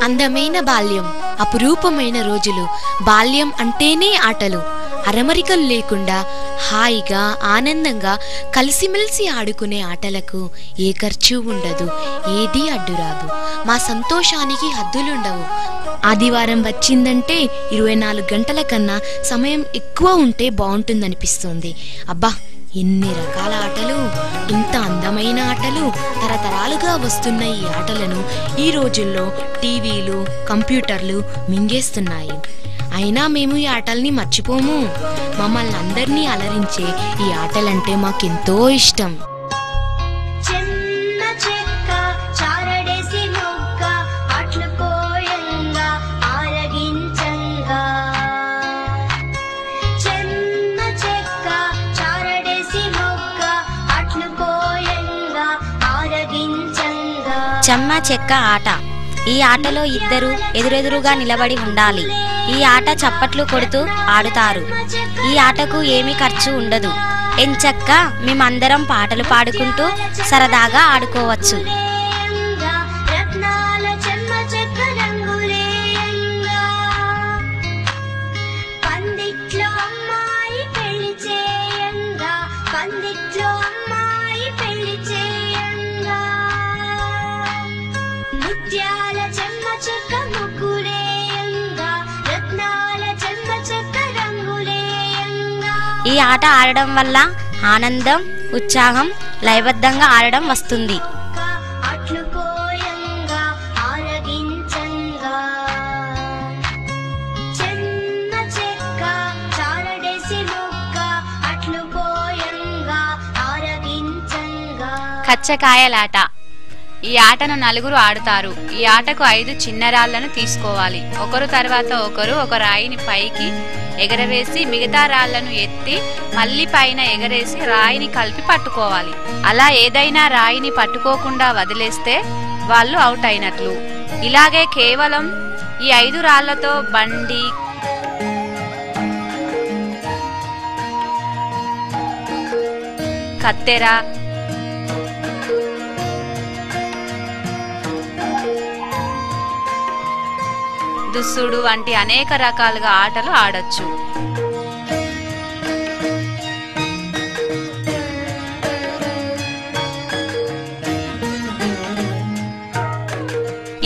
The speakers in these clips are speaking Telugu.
అందమైన బాల్యం, అపురూపమైన రోజులు. బాల్యం అంటేనే ఆటలు. అరమరికలు లేకుండా హాయిగా ఆనందంగా కలిసిమెలిసి ఆడుకునే ఆటలకు ఏ ఖర్చు ఉండదు, ఏదీ అడ్డురాదు. మా సంతోషానికి హద్దులుండవు. ఆదివారం వచ్చిందంటే 24 గంటల కన్నా సమయం ఎక్కువ ఉంటే బాగుంటుందనిపిస్తుంది. అబ్బా, ఎన్ని రకాల ఆటలు, ఇంత అందమైన ఆటలు. తరతరాలుగా వస్తున్న ఈ ఆటలను ఈ రోజుల్లో టీవీలు, కంప్యూటర్లు మింగేస్తున్నాయి. అయినా మేము ఈ ఆటల్ని మర్చిపోము. మమ్మల్ని అందరినీ అలరించే ఈ ఆటలంటే మాకెంతో ఇష్టం. చెమ్మ చెక్క ఆట. ఈ ఆటలో ఇద్దరు ఎదురెదురుగా నిలబడి ఉండాలి. ఈ ఆట చప్పట్లు కొడుతూ ఆడుతారు. ఈ ఆటకు ఏమీ ఖర్చు ఉండదు. ఎంచక్క మేమందరం పాటలు పాడుకుంటూ సరదాగా ఆడుకోవచ్చు. ఈ ఆట ఆడడం వల్ల ఆనందం, ఉత్సాహం, లయబద్ధంగా ఆడడం వస్తుంది. కచ్చకాయలాట. ఈ ఆటను నలుగురు ఆడుతారు. ఈ ఆటకు 5 చిన్న రాళ్లను తీసుకోవాలి. ఒకరు తర్వాత ఒకరు ఒక రాయిని పైకి ఎగరవేసి మిగతా రాళ్లను ఎత్తి మళ్ళీ పైన ఎగరేసి రాయిని కలిపి పట్టుకోవాలి. అలా ఏదైనా రాయిని పట్టుకోకుండా వదిలేస్తే వాళ్ళు అవుట్ అయినట్లు. ఇలాగే కేవలం ఈ 5 రాళ్లతో బండి, కత్తెర, దుస్సుడు వంటి అనేక రకాలుగా ఆటలు ఆడొచ్చు.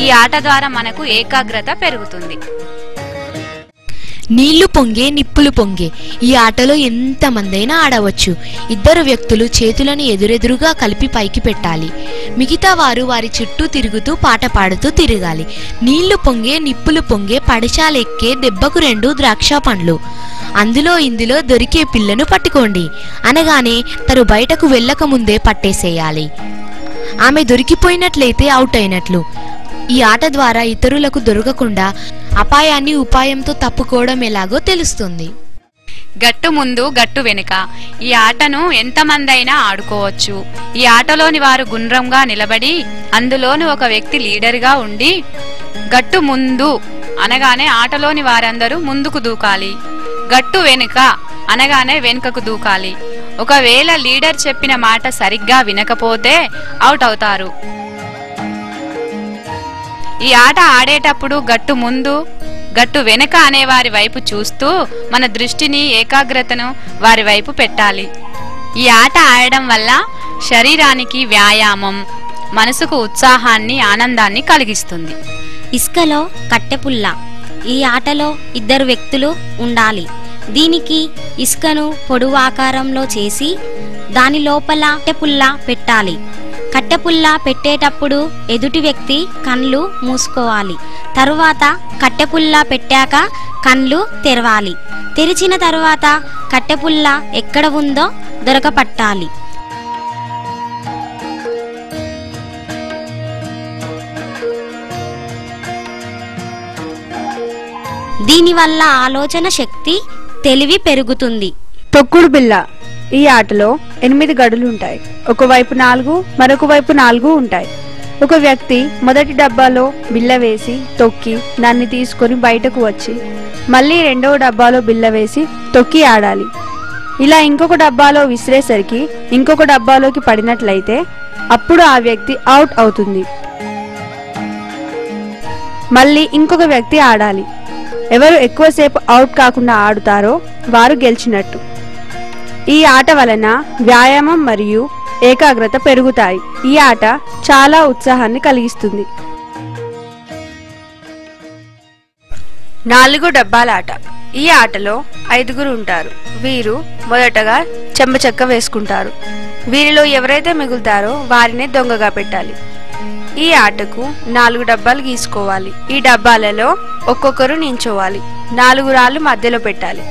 ఈ ఆట ద్వారా మనకు ఏకాగ్రత పెరుగుతుంది. నీళ్లు పొంగే, నిప్పులు పొంగే. ఈ ఆటలో ఎంతమందైనా ఆడవచ్చు. 2 వ్యక్తులు చేతులను ఎదురెదురుగా కలిపి పైకి పెట్టాలి. మిగతా వారు వారి చుట్టూ తిరుగుతూ పాట పాడుతూ తిరగాలి. నీళ్లు పొంగే, నిప్పులు పొంగే, పడచాలెక్కే, దెబ్బకు 2 ద్రాక్ష పండ్లు. అందులో ఇందులో దొరికే పిల్లను పట్టుకోండి అనగానే తను బయటకు వెళ్ళక ముందే పట్టేసేయాలి. ఆమె దొరికిపోయినట్లయితే అవుట్ అయినట్లు. ఈ ఆట ద్వారా ఇతరులకు దొరకకుండా అపాయాన్ని ఉపాయంతో తప్పుకోవడం ఎలాగో తెలుస్తుంది. గట్టు ముందు, గట్టు వెనుక. ఈ ఆటను ఎంతమందైనా ఆడుకోవచ్చు. ఈ ఆటలోని వారు గుండ్రంగా నిలబడి అందులోని ఒక వ్యక్తి లీడర్గా ఉండి గట్టు ముందు అనగానే ఆటలోని వారందరూ ముందుకు దూకాలి. గట్టు వెనుక అనగానే వెనుకకు దూకాలి. ఒకవేళ లీడర్ చెప్పిన మాట సరిగ్గా వినకపోతే అవుట్ అవుతారు. ఈ ఆట ఆడేటప్పుడు గట్టు ముందు, గట్టు వెనుక అనే వారి వైపు చూస్తూ మన దృష్టిని, ఏకాగ్రతను వారి వైపు పెట్టాలి. ఈ ఆట ఆడడం వల్ల శరీరానికి వ్యాయామం, మనసుకు ఉత్సాహాన్ని, ఆనందాన్ని కలిగిస్తుంది. ఇసుకలో కట్టెపుల్ల. ఈ ఆటలో 2 వ్యక్తులు ఉండాలి. దీనికి ఇసుకను పొడువు ఆకారంలో చేసి దాని లోపల కట్టెపుల్ల పెట్టాలి. కట్టెపుల్ల పెట్టేటప్పుడు ఎదుటి వ్యక్తి కళ్ళు మూసుకోవాలి. తరువాత కట్టెపుల్ల పెట్టాక కళ్ళు తెరవాలి. తెరిచిన తరువాత కట్టెపుల్ల ఎక్కడ ఉందో దొరకపట్టాలి. దీనివల్ల ఆలోచన శక్తి, తెలివి పెరుగుతుంది. తొక్కుడు బిళ్ళ. ఈ ఆటలో 8 గడులు ఉంటాయి. ఒకవైపు 4, మరొక వైపు 4 ఉంటాయి. ఒక వ్యక్తి మొదటి డబ్బాలో బిళ్ళ వేసి తొక్కి దాన్ని తీసుకొని బయటకు వచ్చి మళ్ళీ 2వ డబ్బాలో బిళ్ళ వేసి తొక్కి ఆడాలి. ఇలా ఇంకొక డబ్బాలో విసిరేసరికి ఇంకొక డబ్బాలోకి పడినట్లయితే అప్పుడు ఆ వ్యక్తి అవుట్ అవుతుంది. మళ్ళీ ఇంకొక వ్యక్తి ఆడాలి. ఎవరు ఎక్కువసేపు అవుట్ కాకుండా ఆడుతారో వారు గెలిచినట్టు. ఈ ఆట వలన వ్యాయామం మరియు ఏకాగ్రత పెరుగుతాయి. ఈ ఆట చాలా ఉత్సాహాన్ని కలిగిస్తుంది. 4 డబ్బాల ఆట. ఈ ఆటలో 5గురు ఉంటారు. వీరు మొదటగా చెంబచెక్క వేసుకుంటారు. వీరిలో ఎవరైతే మిగులుతారో వారినే దొంగగా పెట్టాలి. ఈ ఆటకు 4 డబ్బాలు గీసుకోవాలి. ఈ డబ్బాలలో ఒక్కొక్కరు నించోవాలి. 4 రాళ్ళు మధ్యలో పెట్టాలి.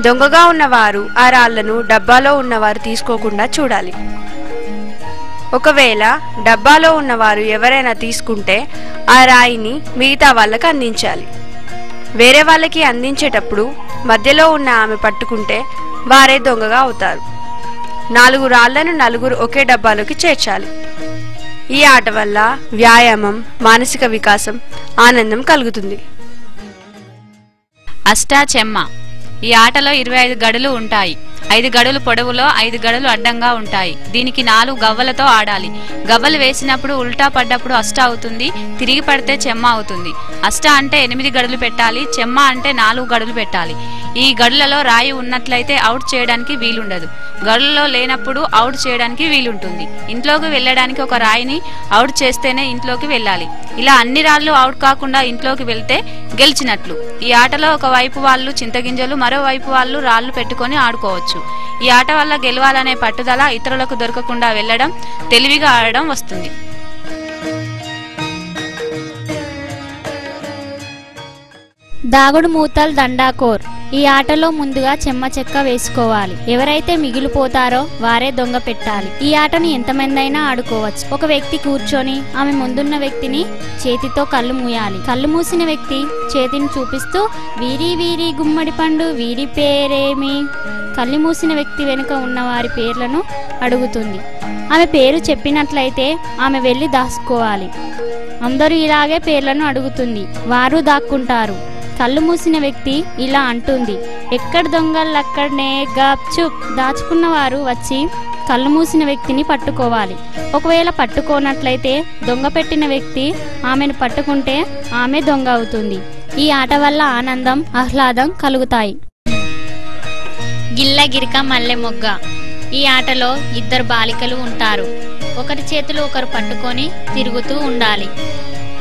దొంగగా ఉన్నవారు ఆ రాళ్లను డబ్బాలో ఉన్నవారు తీసుకోకుండా చూడాలి. ఒకవేళ డబ్బాలో ఉన్నవారు ఎవరైనా తీసుకుంటే ఆ రాయిని మిగతా వాళ్ళకి అందించాలి. వేరే వాళ్ళకి అందించేటప్పుడు మధ్యలో ఉన్న ఆమె పట్టుకుంటే వారే దొంగగా అవుతారు. 4 రాళ్లను నలుగురు ఒకే డబ్బాలోకి చేర్చాలి. ఈ ఆట వల్ల వ్యాయామం, మానసిక వికాసం, ఆనందం కలుగుతుంది. అష్టాచెమ్మ. ఈ ఆటలో 25 గడులు ఉంటాయి. 5 గడులు పొడవులో 5 గడులు అడ్డంగా ఉంటాయి. దీనికి 4 గవ్వలతో ఆడాలి. గవ్వలు వేసినప్పుడు ఉల్టా పడ్డప్పుడు అష్ట అవుతుంది, తిరిగి పడితే చెమ్మ అవుతుంది. అష్ట అంటే 8 గడులు పెట్టాలి, చెమ్మ అంటే 4 గడులు పెట్టాలి. ఈ గడులలో రాయి ఉన్నట్లయితే అవుట్ చేయడానికి వీలుండదు. గడులలో లేనప్పుడు అవుట్ చేయడానికి వీలుంటుంది. ఇంట్లోకి వెళ్ళడానికి ఒక రాయిని అవుట్ చేస్తేనే ఇంట్లోకి వెళ్ళాలి. ఇలా అన్ని రాళ్ళు అవుట్ కాకుండా ఇంట్లోకి వెళ్తే గెలిచినట్లు. ఈ ఆటలో ఒక వైపు వాళ్ళు చింతగింజలు, మరోవైపు వాళ్ళు రాళ్లు పెట్టుకొని ఆడుకోవచ్చు. ఈ ఆట వల్ల గెలవాలనే పట్టుదల, ఇతరులకు దొరకకుండా వెళ్ళడం, తెలివిగా ఆడడం వస్తుంది. దాగుడు మూతల్ దండాకోర్. ఈ ఆటలో ముందుగా చెమ్మ చెక్క వేసుకోవాలి. ఎవరైతే మిగిలిపోతారో వారే దొంగ పెట్టాలి. ఈ ఆటను ఎంతమంది అయినా ఆడుకోవచ్చు. ఒక వ్యక్తి కూర్చొని ఆమె ముందున్న వ్యక్తిని చేతితో కళ్ళు మూయాలి. కళ్ళు మూసిన వ్యక్తి చేతిని చూపిస్తూ వీరి వీరి గుమ్మడి పండు వీరి పేరేమి. కళ్ళు మూసిన వ్యక్తి వెనుక ఉన్న వారి పేర్లను అడుగుతుంది. ఆమె పేరు చెప్పినట్లయితే ఆమె వెళ్ళి దాచుకోవాలి. అందరూ ఇలాగే పేర్లను అడుగుతుంది. వారు దాక్కుంటారు. కళ్ళు మూసిన వ్యక్తి ఇలా అంటుంది, ఎక్కడ దొంగలక్కడనే గప్ చుప్. దాచుకున్న వారు వచ్చి కళ్ళు మూసిన వ్యక్తిని పట్టుకోవాలి. ఒకవేళ పట్టుకోనట్లయితే దొంగ పెట్టిన వ్యక్తి ఆమెను పట్టుకుంటే ఆమె దొంగ అవుతుంది. ఈ ఆట వల్ల ఆనందం, ఆహ్లాదం కలుగుతాయి. గిల్ల గిరిక మల్లె మొగ్గ. ఈ ఆటలో 2 బాలికలు ఉంటారు. ఒకరి చేతులు ఒకరు పట్టుకొని తిరుగుతూ ఉండాలి.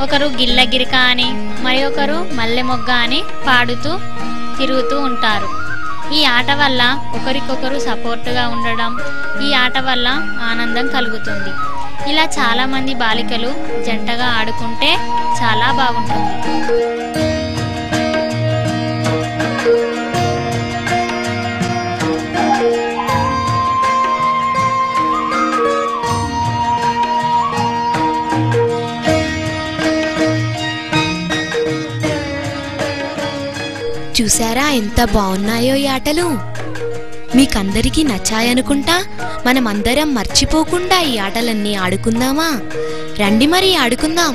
ఒకరు గిల్ల గిరిక అని, మరి ఒకరు మల్లె మొగ్గ అని పాడుతూ తిరుగుతూ ఉంటారు. ఈ ఆట వల్ల ఒకరికొకరు సపోర్టుగా ఉండడం, ఈ ఆట వల్ల ఆనందం కలుగుతుంది. ఇలా చాలా మంది బాలికలు జంటగా ఆడుకుంటే చాలా బాగుంటుంది. చూసారా ఎంత బాగున్నాయో ఈ ఆటలు. మీకందరికీ నచ్చాయనుకుంటా. మనమందరం మర్చిపోకుండా ఈ ఆటలన్నీ ఆడుకుందామా? రండి మరి ఆడుకుందాం.